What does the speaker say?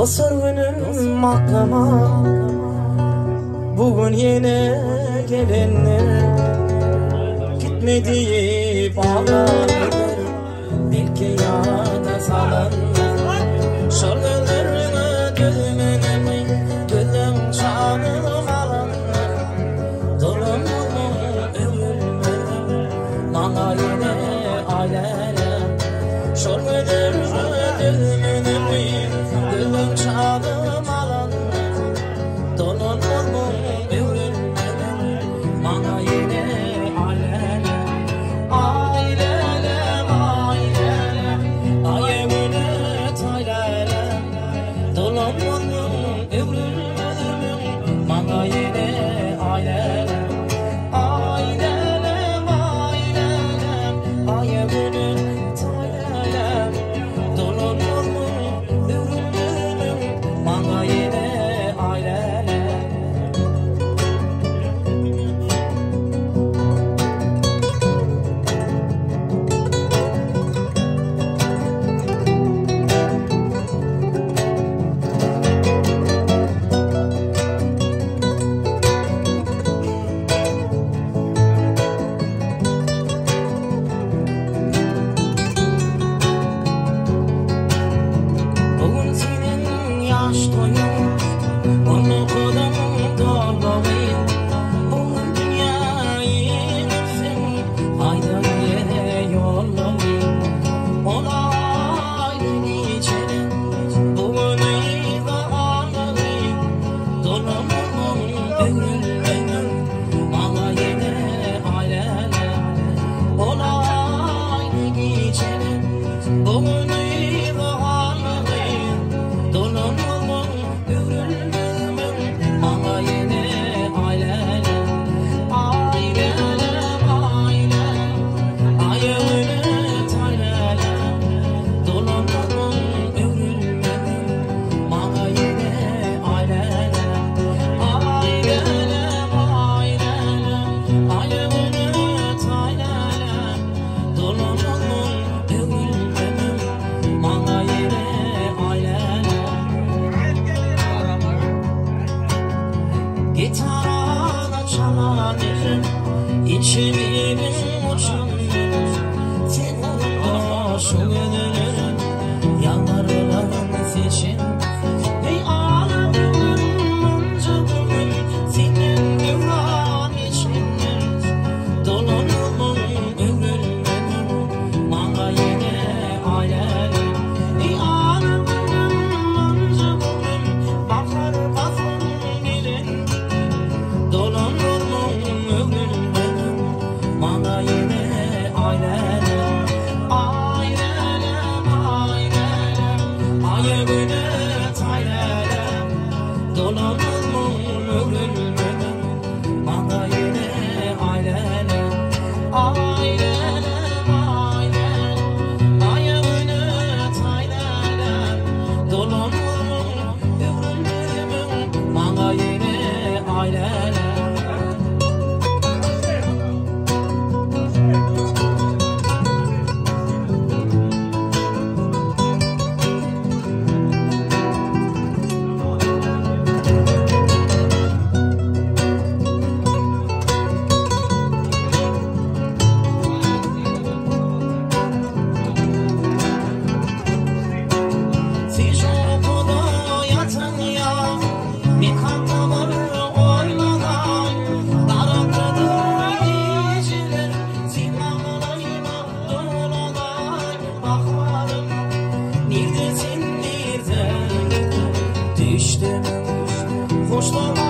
Dostlar günüm mahkama, bugün yine gelenler gitme deyip ağlarlar, belki yana salanlar. Şarkılarına düğmenim, gülüm çağırım alanlar. Dolum ölmedim, bana yine aileler. Şarkılarına düğmenim, gülüm çağırım alanlar. Dolum ölmedim, bana yine aileler. Aileler, aileler, ayemine tayleler. Dolum ölmedim, bana yine aileler. Aileler, aileler, ayemine tayleler. Dolum ölmedim, bana yine aileler. Bugün senin yaş toyun, onu kodum dolmayın. Bugün dünyayı sen aydın yere yollayın. Olaydı geçelim, bugün eyvah ağlayın. Dolum ölmedim, bana yine aileler. Olaydı geçelim, bugün eyvah ağlayın. Dolum ölmedim, bana yine aileler. Aileler, aileler, ayağını tayleler. Dolum ölmedim, bana yine aileler. Aileler, aileler, ayağını tayleler. Dolum ölmedim, bana yine aileler. Gitarla çalanırım, içimin uçanırım. Senin hoşu gönülüm, yanlarım seçin. Ey ağlarım, canım, senin güven içindir. Dolum ölmedim, bana yine aileler. Ey ağlarım, canım, bakar bakar gelin. Dolum ölmedim, bana yine aileler. Aileler, aileler, ayağını tayleler. Dolum ölmedim, bana yine aileler. Aileler, aileler, ayağını tayleler. Dolum ölmedim, bana yine aileler. Düştüm, hoşlanma.